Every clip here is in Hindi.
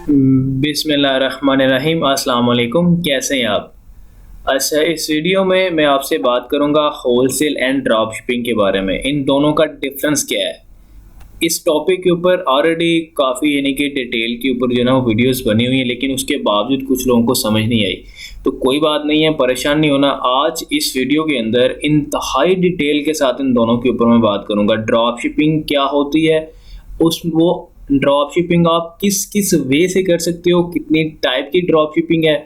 बिस्मिल्लाहिर्रहमानिर्रहीम। अस्सलाम वालेकुम। कैसे हैं आप? अच्छा, इस वीडियो में मैं आपसे बात करूंगा होलसेल एंड ड्रॉप शिपिंग के बारे में। इन दोनों का डिफरेंस क्या है? इस टॉपिक के ऊपर ऑलरेडी काफ़ी यानी कि डिटेल के ऊपर जो है ना वो वीडियोस बनी हुई हैं, लेकिन उसके बावजूद कुछ लोगों को समझ नहीं आई। तो कोई बात नहीं है, परेशान नहीं होना। आज इस वीडियो के अंदर इंतहाई डिटेल के साथ इन दोनों के ऊपर मैं बात करूंगा। ड्रॉप शिपिंग क्या होती है, उस वो ड्रॉप शिपिंग आप किस किस वे से कर सकते हो, कितनी टाइप की ड्रॉप शिपिंग है,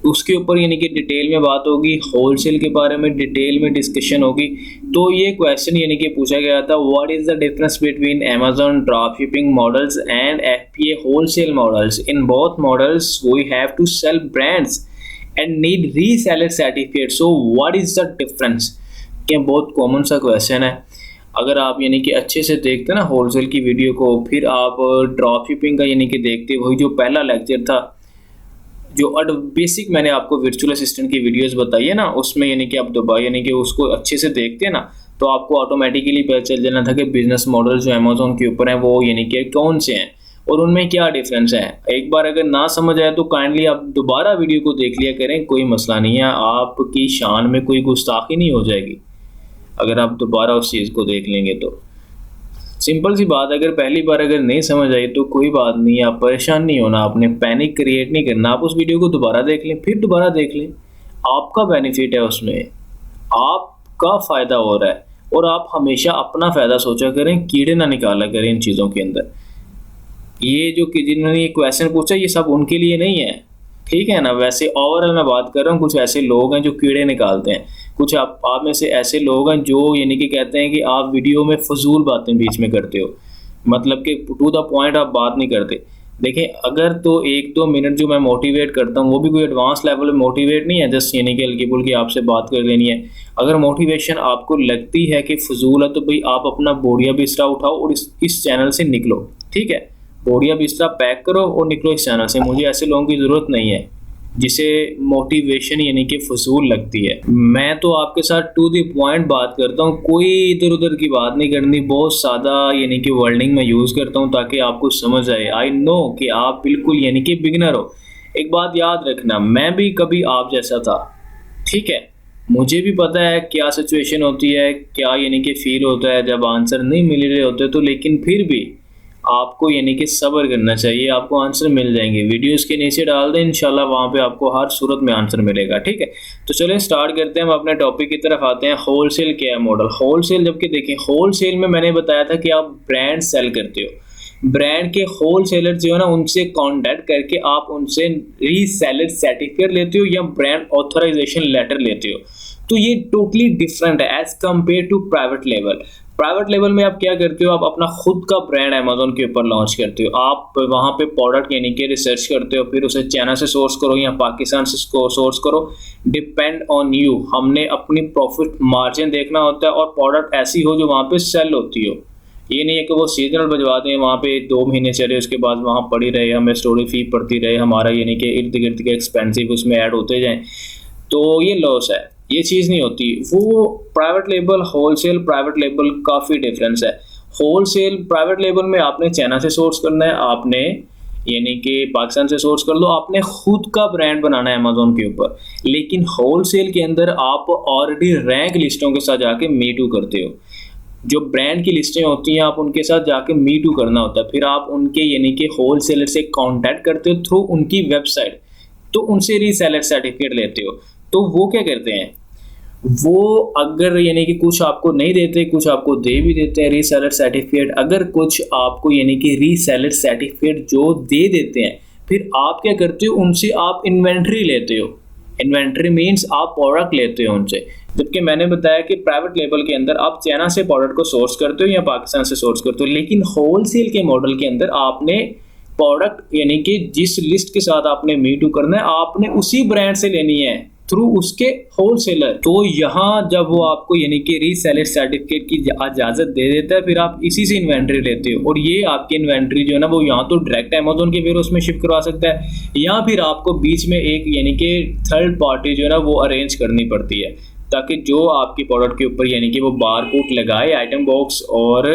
उसके ऊपर यानी कि डिटेल में बात होगी। होलसेल के बारे में डिटेल में डिस्कशन होगी। तो ये क्वेश्चन यानी कि पूछा गया था, what is the difference between Amazon drop shipping models and FPA wholesale models? In both models we have to sell brands and need reseller certificate, so what is the difference? क्या बहुत कॉमन सा क्वेश्चन है। अगर आप यानी कि अच्छे से देखते ना होलसेल की वीडियो को, फिर आप ड्रॉप शिपिंग का यानी कि देखते, वही जो पहला लेक्चर था, जो बेसिक मैंने आपको वर्चुअल असिस्टेंट की वीडियोस बताई है ना, उसमें यानी कि आप दोबारा यानी कि उसको अच्छे से देखते हैं ना, तो आपको ऑटोमेटिकली पता चल जाना था कि बिजनेस मॉडल जो अमेजोन के ऊपर हैं वो यानी कि कौन से हैं और उनमें क्या डिफरेंस है। एक बार अगर ना समझ आए तो काइंडली आप दोबारा वीडियो को देख लिया करें, कोई मसला नहीं है। आपकी शान में कोई गुस्ताखी नहीं हो जाएगी अगर आप दोबारा उस चीज़ को देख लेंगे तो। सिंपल सी बात, अगर पहली बार अगर नहीं समझ आई तो कोई बात नहीं, आप परेशान नहीं होना, आपने पैनिक क्रिएट नहीं करना। आप उस वीडियो को दोबारा देख लें, फिर दोबारा देख लें, आपका बेनिफिट है उसमें, आपका फ़ायदा हो रहा है। और आप हमेशा अपना फ़ायदा सोचा करें, कीड़े ना निकाला करें इन चीज़ों के अंदर। ये जो कि जिन्होंने ये क्वेश्चन पूछा, ये सब उनके लिए नहीं है, ठीक है ना। वैसे ओवरऑल मैं बात कर रहा हूँ, कुछ ऐसे लोग हैं जो कीड़े निकालते हैं, कुछ आप में से ऐसे लोग हैं जो यानी कि कहते हैं कि आप वीडियो में फजूल बातें बीच में करते हो, मतलब कि टू द पॉइंट आप बात नहीं करते। देखें, अगर तो 1-2 मिनट जो मैं मोटिवेट करता हूँ वो भी कोई एडवांस लेवल में मोटिवेट नहीं है, जस्ट यानी कि हल्की फुल्की आपसे बात कर लेनी है। अगर मोटिवेशन आपको लगती है कि फजूल है तो भाई आप अपना बोरिया बिस्तरा उठाओ और इस चैनल से निकलो, ठीक है। बोरिया बिस्तरा पैक करो और निकलो इस चैनल से। मुझे ऐसे लोगों की ज़रूरत नहीं है जिसे मोटिवेशन यानी कि फजूल लगती है। मैं तो आपके साथ टू द पॉइंट बात करता हूँ, कोई इधर उधर की बात नहीं करनी, बहुत सादा यानी कि वर्डिंग में यूज़ करता हूँ ताकि आपको समझ आए। आई नो कि आप बिल्कुल यानी कि बिगिनर हो। एक बात याद रखना, मैं भी कभी आप जैसा था, ठीक है। मुझे भी पता है क्या सिचुएशन होती है, क्या यानी कि फील होता है जब आंसर नहीं मिल रहे होते तो, लेकिन फिर भी आपको यानी कि सब्र करना चाहिए, आपको आंसर मिल जाएंगे। वीडियोस के नीचे डाल दें, इंशाल्लाह वहाँ पे आपको हर सूरत में आंसर मिलेगा, ठीक है। तो चलें स्टार्ट करते हैं, हम अपने टॉपिक की तरफ आते हैं। होलसेल क्या है मॉडल? होलसेल, जबकि देखें होलसेल में मैंने बताया था कि आप ब्रांड सेल करते हो, ब्रांड के होलसेलर जो है ना उनसे कॉन्टैक्ट करके आप उनसे रीसेलर सर्टिफिकेट लेते हो या ब्रांड ऑथराइजेशन लेटर लेते हो। तो ये टोटली डिफरेंट है as compare to private level. Private level में आप क्या करते हो, आप अपना खुद का ब्रांड अमेजोन के ऊपर लॉन्च करते हो। आप वहाँ पे प्रोडक्ट यानी कि रिसर्च करते हो, फिर उसे चाइना से सोर्स करो या पाकिस्तान से सोर्स करो, डिपेंड ऑन यू। हमने अपनी प्रॉफिट मार्जिन देखना होता है और प्रोडक्ट ऐसी हो जो वहाँ पे सेल होती हो। ये नहीं है कि वो सीजनल भिजवा दें, वहाँ पे 2 महीने चले, उसके बाद वहाँ पड़ी रहे, हमें स्टोरी फी पड़ती रहे, हमारा यानी कि इर्द गिर्द के एक्सपेंसिव उसमें ऐड होते जाएँ, तो ये लॉस है। ये चीज़ नहीं होती। वो private label, wholesale, private label काफ़ी डिफरेंस है। होलसेल प्राइवेट लेबल में आपने चाइना से सोर्स करना है, आपने यानी कि पाकिस्तान से सोर्स कर लो, आपने खुद का ब्रांड बनाना है अमेजोन के ऊपर। लेकिन होलसेल के अंदर आप ऑलरेडी रैंक लिस्टों के साथ जाके मी टू करते हो। जो ब्रांड की लिस्टें होती हैं आप उनके साथ जाके मी टू करना होता है, फिर आप उनके यानी कि होलसेलर से कॉन्टैक्ट करते हो थ्रू उनकी वेबसाइट, तो उनसे रीसेलर सर्टिफिकेट लेते हो। तो वो क्या करते हैं, वो अगर यानी कि कुछ आपको नहीं देते, कुछ आपको दे भी देते हैं रीसेलर सर्टिफिकेट। अगर कुछ आपको यानी कि रीसेलर सर्टिफिकेट जो दे देते हैं, फिर आप क्या करते हो, उनसे आप इन्वेंट्री लेते हो। इन्वेंट्री मीन्स आप प्रोडक्ट लेते हो उनसे। जबकि मैंने बताया कि प्राइवेट लेवल के अंदर आप चाइना से प्रोडक्ट को सोर्स करते हो या पाकिस्तान से सोर्स करते हो, लेकिन होलसेल के मॉडल के अंदर आपने प्रोडक्ट यानी कि जिस लिस्ट के साथ आपने मी टू करना है, आपने उसी ब्रांड से लेनी है थ्रू उसके होलसेलर। तो यहाँ जब वो आपको यानी कि रीसेलर सर्टिफिकेट की इजाज़त दे देता है, फिर आप इसी से इन्वेंट्री लेते हो। और ये आपकी इन्वेंट्री जो है ना वो यहाँ तो डायरेक्ट अमेजोन के वेयरहाउस में शिफ्ट करवा सकता है, या फिर आपको बीच में एक यानी कि थर्ड पार्टी जो है ना वो अरेंज करनी पड़ती है, ताकि जो आपकी प्रोडक्ट के ऊपर यानी कि वो बार कोड लगाए आइटम बॉक्स और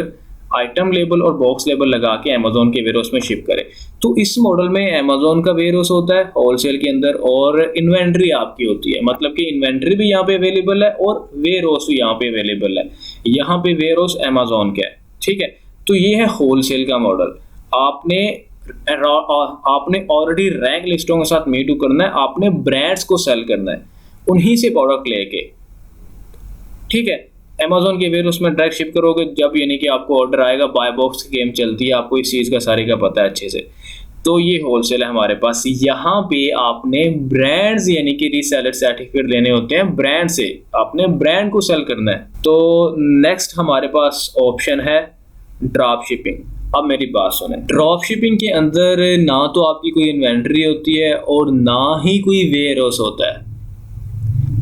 आइटम लेबल और बॉक्स लेबल लगा के अमेजोन के वेयरहाउस में शिप करें। तो इस मॉडल में अमेजोन का वेयरहाउस होता है होलसेल के अंदर और इन्वेंट्री आपकी होती है, मतलब कि इन्वेंट्री भी यहाँ पे अवेलेबल है और वेयरहाउस भी यहाँ पे अवेलेबल है। यहाँ पे वेयरहाउस अमेजोन का है, ठीक है। तो ये है होलसेल का मॉडल। आपने ऑलरेडी रैंक लिस्टों के साथ मीट करना है, आपने ब्रांड्स को सेल करना है उन्हीं से प्रोडक्ट लेके, ठीक है। अमेजोन के वेयरहाउस में डायरेक्ट शिप करोगे जब यानी कि आपको ऑर्डर आएगा। बाय बॉक्स की गेम चलती है, आपको इस चीज़ का सारे का पता है अच्छे से। तो ये होलसेल है हमारे पास। यहाँ पे आपने ब्रांड्स यानी कि रीसेलर सर्टिफिकेट लेने होते हैं, ब्रांड से आपने ब्रांड को सेल करना है। तो नेक्स्ट हमारे पास ऑप्शन है ड्रॉप शिपिंग। अब मेरी बात सुने, ड्रॉप शिपिंग के अंदर ना तो आपकी कोई इन्वेंट्री होती है और ना ही कोई वेयरहाउस होता है,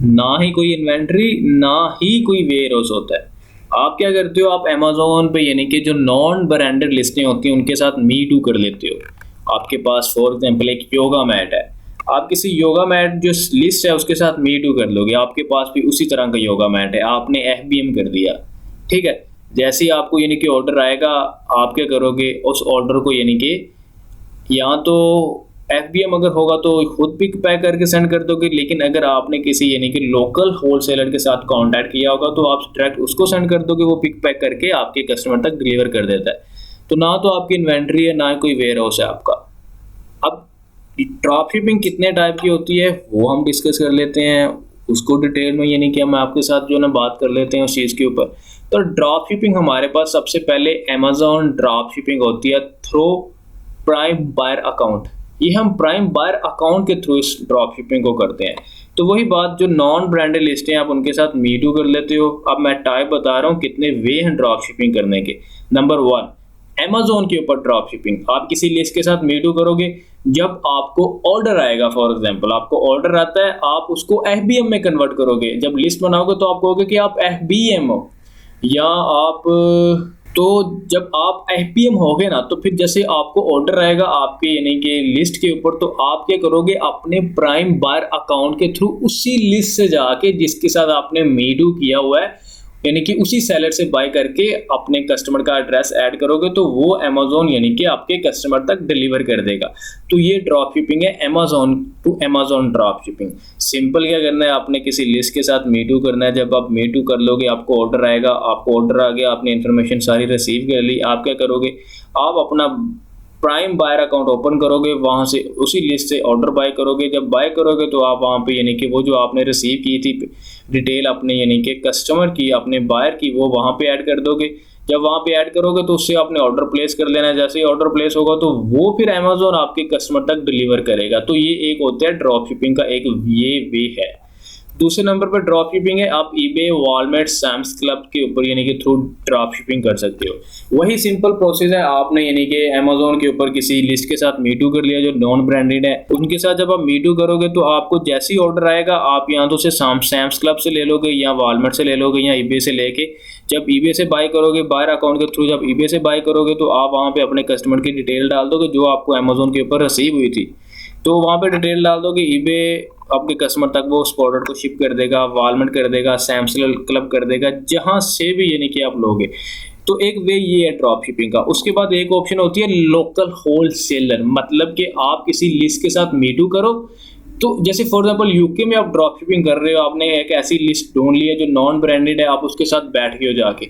ना ही कोई इन्वेंट्री ना ही कोई वेयरहाउस होता है। आप क्या करते हो, आप अमेजोन पे यानी कि जो नॉन ब्रांडेड लिस्टें होती हैं उनके साथ मी टू कर लेते हो। आपके पास फॉर एग्जांपल एक योगा मैट है, आप किसी योगा मैट जो लिस्ट है उसके साथ मी टू कर लोगे। आपके पास भी उसी तरह का योगा मैट है, आपने FBM कर दिया, ठीक है। जैसे ही आपको यानी कि ऑर्डर आएगा, आप क्या करोगे, उस ऑर्डर को यानी कि या तो FBM अगर होगा तो खुद पिक पैक करके सेंड कर दोगे, लेकिन अगर आपने किसी यानी कि लोकल होलसेलर के साथ कांटेक्ट किया होगा तो आप डायरेक्ट उसको सेंड कर दोगे, वो पिक पैक करके आपके कस्टमर तक डिलीवर कर देता है। तो ना तो आपकी इन्वेंट्री है ना कोई वेयर हाउस है आपका। अब ड्रॉप शिपिंग कितने टाइप की होती है वो हम डिस्कस कर लेते हैं, उसको डिटेल में यानी कि हम आपके साथ जो ना बात कर लेते हैं उस चीज़ के ऊपर। तो ड्रॉप शिपिंग हमारे पास सबसे पहले अमेजोन ड्रॉप शिपिंग होती है थ्रू प्राइम बायर अकाउंट। ये हम प्राइम बायर अकाउंट के थ्रू इस ड्रॉप शिपिंग को करते हैं। तो वही बात, जो नॉन ब्रांडेड लिस्टें आप उनके साथ मी टू कर लेते हो। अब मैं टाइप बता रहा हूँ कितने वे हैं ड्रॉप शिपिंग करने के। नंबर 1, अमेजोन के ऊपर ड्रॉप शिपिंग। आप किसी लिस्ट के साथ मी टू करोगे, जब आपको ऑर्डर आएगा, फॉर एग्जांपल आपको ऑर्डर आता है, आप उसको FBM में कन्वर्ट करोगे। जब लिस्ट बनाओगे तो आप कहोगे कि आप FBM हो या आप, तो जब आप FBM होगे ना तो फिर जैसे आपको ऑर्डर आएगा आपके यानी कि लिस्ट के ऊपर, तो आप क्या करोगे, अपने प्राइम बायर अकाउंट के थ्रू उसी लिस्ट से जाके जिसके साथ आपने मी टू किया हुआ है यानी कि उसी सेलर से बाय करके अपने कस्टमर का एड्रेस ऐड करोगे तो वो अमेजोन यानी कि आपके कस्टमर तक डिलीवर कर देगा। तो ये ड्रॉप शिपिंग है, Amazon to Amazon drop shipping. Simple क्या करना है, आपने किसी लिस्ट के साथ मी टू करना है। जब आप मी टू कर लोगे, आपको ऑर्डर आएगा, आपको ऑर्डर आ गया, आपने इन्फॉर्मेशन सारी रिसीव कर ली, आप क्या करोगे, आप अपना प्राइम बायर अकाउंट ओपन करोगे, वहाँ से उसी लिस्ट से ऑर्डर बाय करोगे। जब बाय करोगे तो आप वहाँ पे यानी कि वो जो आपने रिसीव की थी डिटेल अपने यानी कि कस्टमर की, अपने बायर की, वो वहाँ पे ऐड कर दोगे। जब वहाँ पे ऐड करोगे तो उससे आपने ऑर्डर प्लेस कर लेना है। जैसे ही ऑर्डर प्लेस होगा तो वो फिर अमेजोन आपके कस्टमर तक डिलीवर करेगा। तो ये एक होता है ड्रॉप शिपिंग का एक ये वे है। दूसरे नंबर पर ड्रॉप शिपिंग है, आप eBay, वॉलमार्ट, सैम्स क्लब के ऊपर यानी कि थ्रू ड्रॉप शिपिंग कर सकते हो। वही सिंपल प्रोसेस है, आपने यानी कि अमेजोन के ऊपर किसी लिस्ट के साथ मी टू कर लिया जो नॉन ब्रांडेड है, उनके साथ जब आप मी टू करोगे तो आपको जैसे ही ऑर्डर आएगा आप यहाँ तो से सैम्स क्लब से ले लोगे या वॉलमार्ट से ले लोगे या eBay से लेके, जब eBay से बाय करोगे बायर अकाउंट के थ्रू, जब eBay से बाय करोगे तो आप वहाँ पे अपने कस्टमर की डिटेल डाल दोगे जो आपको अमेजोन के ऊपर रिसीव हुई थी। तो वहाँ पे डिटेल डाल दोगे, eBay आपके कस्टमर तक वो उस प्रोडक्ट को शिप कर देगा, वॉलमार्ट कर देगा, सैम्स क्लब कर देगा, जहाँ से भी यानी कि आप लोगे। तो एक वे ये है ड्रॉप शिपिंग का। उसके बाद एक ऑप्शन होती है लोकल होलसेलर, मतलब कि आप किसी लिस्ट के साथ मी टू करो। तो जैसे फॉर एग्जांपल यूके में आप ड्रॉप शिपिंग कर रहे हो, आपने एक ऐसी लिस्ट ढूंढ ली है जो नॉन ब्रांडेड है, आप उसके साथ बैठ गए हो जाके।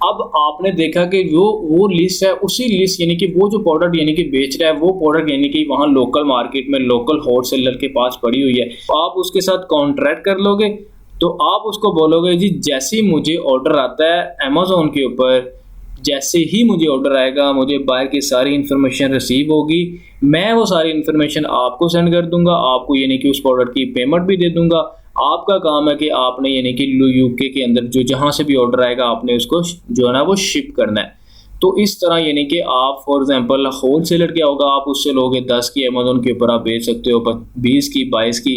अब आपने देखा कि वो लिस्ट है, उसी लिस्ट यानी कि वो जो प्रोडक्ट यानी कि बेच रहा है वो प्रोडक्ट यानी कि वहाँ लोकल मार्केट में लोकल होलसेलर के पास पड़ी हुई है, आप उसके साथ कॉन्ट्रैक्ट कर लोगे। तो आप उसको बोलोगे जी जैसे ही मुझे ऑर्डर आता है अमेजोन के ऊपर, जैसे ही मुझे ऑर्डर आएगा, मुझे बायर की सारी इन्फॉर्मेशन रिसीव होगी, मैं वो सारी इन्फॉर्मेशन आपको सेंड कर दूंगा, आपको यानी कि उस प्रोडक्ट की पेमेंट भी दे दूंगा। आपका काम है कि आपने यानी कि यूके के अंदर जो जहाँ से भी ऑर्डर आएगा आपने उसको जो है ना वो शिप करना है। तो इस तरह यानी कि आप फॉर एग्जांपल होलसेलर क्या होगा, आप उससे लोगे 10 की अमेजोन के ऊपर आप बेच सकते हो, 20 की 22 की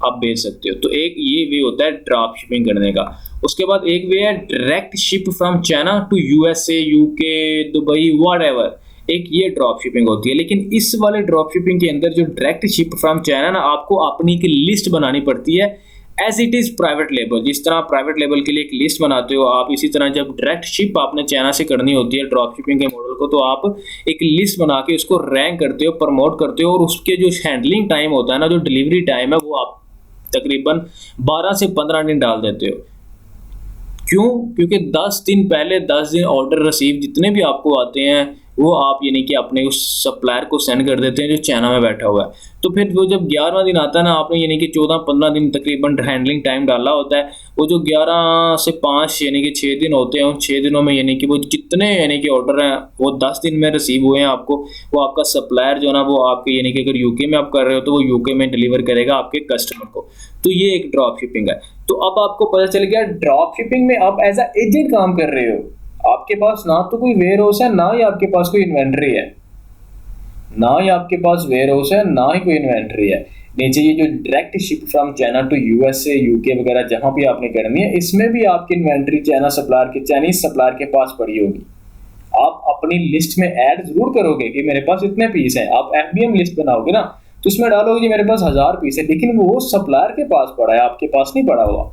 आप बेच सकते हो। तो एक ये वे होता है ड्रॉप शिपिंग करने का। उसके बाद एक वे है direct ship from China to USA, UK, Dubai, whatever, एक ये ड्रॉप शिपिंग होती है। लेकिन इस वाले ड्रॉप शिपिंग के अंदर जो डायरेक्ट शिप फ्रॉम चाइना ना, आपको अपनी की लिस्ट बनानी पड़ती है as it is private label. जिस तरह आप प्राइवेट लेबल के लिए एक लिस्ट बनाते हो, आप इसी तरह जब डायरेक्ट शिप आपने चाइना से करनी होती है ड्रॉप शिपिंग के मॉडल को, तो आप एक लिस्ट बना के उसको रैंक करते हो, प्रमोट करते हो, और उसके जो हैंडलिंग टाइम होता है ना, जो डिलीवरी टाइम है, वो आप तकरीबन 12 से 15 दिन डाल देते हो। क्यों? क्योंकि 10 दिन पहले 10 दिन ऑर्डर रिसीव जितने भी आपको आते हैं वो आप यानी कि अपने उस सप्लायर को सेंड कर देते हैं जो चाइना में बैठा हुआ है। तो फिर वो जब 11वां दिन आता है ना, आपने यानी कि 14-15 दिन तकरीबन हैंडलिंग टाइम डाला होता है। वो जो 11 से 5 यानी कि 6 दिन होते हैं, उन 6 दिनों में यानी कि वो जितने यानी कि ऑर्डर हैं वो 10 दिन में रिसीव हुए हैं आपको, वो आपका सप्लायर जो है ना, वो आपके यानी कि अगर यूके में आप कर रहे हो तो वो यूके में डिलीवर करेगा आपके कस्टमर को। तो ये एक ड्रॉप शिपिंग है। तो अब आपको पता चल गया ड्रॉप शिपिंग में आप एज अ एजेंट काम कर रहे हो। आपके पास ना तो कोई वेयर हाउस है, ना ही आपके पास कोई इन्वेंट्री है, ना ही आपके पास वेयर हाउस है, ना ही कोई इन्वेंट्री है। नीचे ये जो direct ship from China to USA, UK वगैरह जहां भी आपने करनी है, इसमें भी आपकी इन्वेंट्री चाइना सप्लायर के, चाइनीज सप्लायर के पास पड़ी होगी। आप अपनी लिस्ट में ऐड जरूर करोगे कि मेरे पास इतने पीस हैं। आप एफबीएम लिस्ट बनाओगे ना, तो उसमें डालोगे कि मेरे पास 1000 पीस है, लेकिन वो सप्लायर के पास पड़ा है, आपके पास नहीं पड़ा हुआ।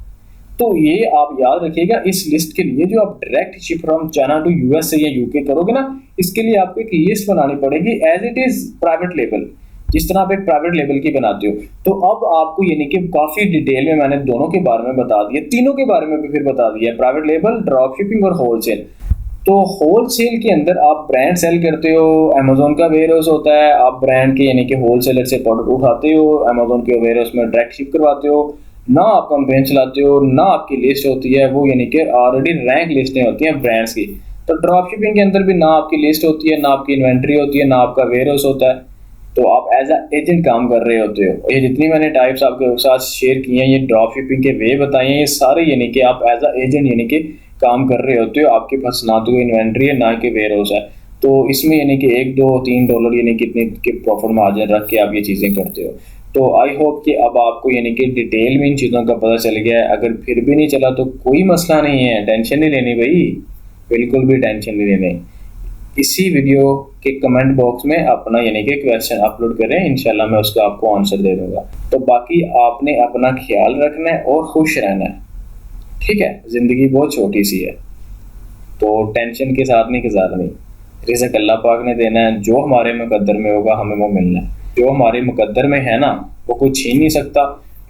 तो ये आप याद रखिएगा, इस लिस्ट के लिए जो आप direct ship from China to USA या यूके करोगे ना, इसके लिए आपको एक लिस्ट बनानी पड़ेगी as it is private label, जिस तरह आप एक प्राइवेट लेबल की बनाते हो। तो अब आपको यानी कि काफी डिटेल में मैंने दोनों के बारे में बता दिया, तीनों के बारे में भी फिर बता दिया, प्राइवेट लेबल, ड्रॉप शिपिंग और होलसेल। तो होलसेल के अंदर आप ब्रांड सेल करते हो, अमेजोन का वेयर हाउस होता है, आप ब्रांड के यानी कि होलसेलर से प्रोडक्ट उठाते हो, अमेजोन के वेयर हाउस में डायरेक्ट शिप करवाते हो, ना आप कैंपेन चलाते हो, ना आपकी लिस्ट होती है, वो यानी कि ऑलरेडी रैंक लिस्टें होती हैं ब्रांड्स की। तो ड्रॉप शिपिंग के अंदर भी ना आपकी लिस्ट होती है, ना आपकी इन्वेंट्री होती है, ना आपका वेयर हाउस होता है। तो आप एज अ एजेंट काम कर रहे होते हो। ये जितनी मैंने टाइप्स आपके साथ शेयर की हैं, ये ड्रॉप शिपिंग के वे बताए हैं, ये सारे यानी कि आप एज अ एजेंट यानी कि काम कर रहे होते हो। आपके पास ना तो इन्वेंट्री है, ना कि वेयर हाउस है। तो इसमें यानी कि $1-2-3 यानी कितने के प्रॉफिट मार्जिन रख के आप ये चीज़ें करते हो। तो आई होप कि अब आपको यानी कि डिटेल में इन चीज़ों का पता चल गया है। अगर फिर भी नहीं चला तो कोई मसला नहीं है, टेंशन नहीं लेनी भाई, बिल्कुल भी टेंशन नहीं लेनी। इसी वीडियो के कमेंट बॉक्स में अपना यानी कि क्वेश्चन अपलोड करें, इंशाल्लाह मैं उसका आपको आंसर दे दूंगा। तो बाकी आपने अपना ख्याल रखना है और खुश रहना है, ठीक है। ज़िंदगी बहुत छोटी सी है, तो टेंशन के साथ नहीं गुजारनी। रिज़्क़ अल्लाह पाक ने देना है, जो हमारे मुकद्दर में होगा हमें वो मिलना है। जो हमारे मुकद्दर में है ना, वो कोई छीन नहीं सकता,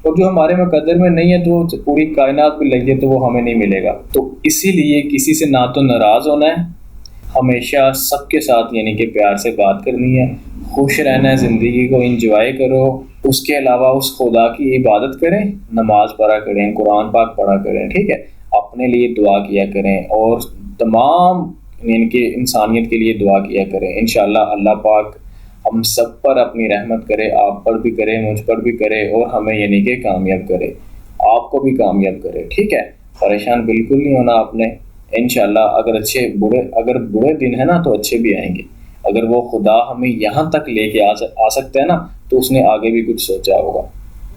और जो हमारे मुकद्दर में नहीं है तो पूरी कायनात भी लग जाए तो वो हमें नहीं मिलेगा। तो इसीलिए किसी से ना तो नाराज़ होना है, हमेशा सबके साथ यानी कि प्यार से बात करनी है, खुश रहना है, ज़िंदगी को एंजॉय करो। उसके अलावा उस खुदा की इबादत करें, नमाज पढ़ा करें, कुरान पाक पढ़ा करें, ठीक है। अपने लिए दुआ किया करें और तमाम यानी कि इंसानियत के लिए दुआ किया करें। इंशाअल्लाह अल्लाह पाक हम सब पर अपनी रहमत करे, आप पर भी करे, मुझ पर भी करे, और हमें यानी कि कामयाब करे, आपको भी कामयाब करे, ठीक है। परेशान बिल्कुल नहीं होना आपने। इंशाअल्लाह अगर बुरे दिन है ना तो अच्छे भी आएंगे। अगर वो खुदा हमें यहाँ तक लेके आ सकता है ना, तो उसने आगे भी कुछ सोचा होगा,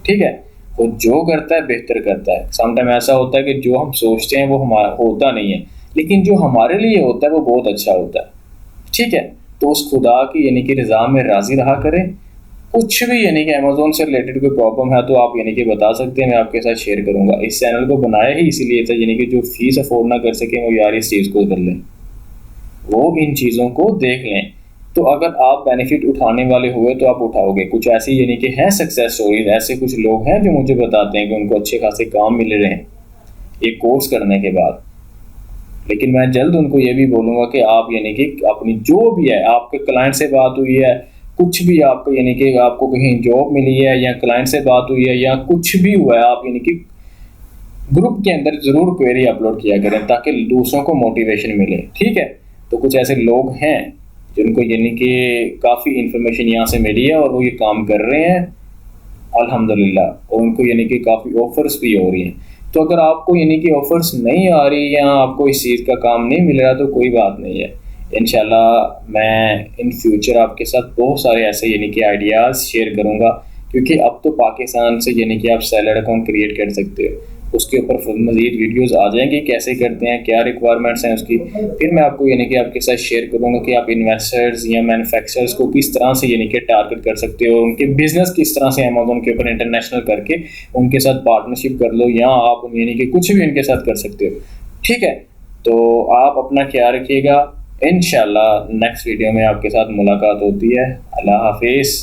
ठीक है। वो जो करता है बेहतर करता है। समटाइम ऐसा होता है कि जो हम सोचते हैं वो हमारा होता नहीं है, लेकिन जो हमारे लिए होता है वो बहुत अच्छा होता है, ठीक है। तो उस खुदा की यानी कि रज़ा में राज़ी रहा करें। कुछ भी यानी कि अमेज़ोन से रिलेटेड कोई प्रॉब्लम है तो आप यानी कि बता सकते हैं, मैं आपके साथ शेयर करूंगा। इस चैनल को बनाया ही इसीलिए था, यानी कि जो फीस अफोर्ड ना कर सके वो यार इस चीज़ को कर लें, वो इन चीज़ों को देख लें। तो अगर आप बेनिफिट उठाने वाले हुए तो आप उठाओगे। कुछ ऐसी यानी कि हैं सक्सेस स्टोरीज, ऐसे कुछ लोग हैं जो मुझे बताते हैं कि उनको अच्छे खासे काम मिल रहे हैं एक कोर्स करने के बाद। लेकिन मैं जल्द उनको ये भी बोलूँगा कि आप यानी कि अपनी जो भी है, आपके क्लाइंट से बात हुई है, कुछ भी आपको यानी कि आपको कहीं जॉब मिली है या क्लाइंट से बात हुई है या कुछ भी हुआ है, आप यानी कि ग्रुप के अंदर ज़रूर क्वेरी अपलोड किया करें ताकि दूसरों को मोटिवेशन मिले, ठीक है। तो कुछ ऐसे लोग हैं जिनको यानी कि काफ़ी इन्फॉर्मेशन यहाँ से मिली है और वो ये काम कर रहे हैं अल्हम्दुलिल्लाह, और उनको यानी कि काफ़ी ऑफर्स भी हो रही हैं। तो अगर आपको यानी कि ऑफर्स नहीं आ रही या आपको इस चीज़ का काम नहीं मिल रहा तो कोई बात नहीं है। इंशाल्लाह मैं इन फ्यूचर आपके साथ बहुत सारे ऐसे यानी कि आइडियाज़ शेयर करूँगा, क्योंकि अब तो पाकिस्तान से यानी कि आप सेलर अकाउंट क्रिएट कर सकते हो। उसके ऊपर मज़ीद वीडियोस आ जाएंगी, कैसे करते हैं, क्या रिक्वायरमेंट्स हैं उसकी। फिर मैं आपको यानी कि आपके साथ शेयर करूँगा कि आप इन्वेस्टर्स या मैन्युफैक्चरर्स को किस तरह से यानी कि टारगेट कर सकते हो, उनके बिज़नेस किस तरह से अमेज़न के ऊपर इंटरनेशनल करके उनके साथ पार्टनरशिप कर लो, या आप यानी कि कुछ भी उनके साथ कर सकते हो। ठीक है, तो आप अपना ख्याल रखिएगा। इंशाल्लाह नेक्स्ट वीडियो में आपके साथ मुलाकात होती है। अल्लाह हाफिज़।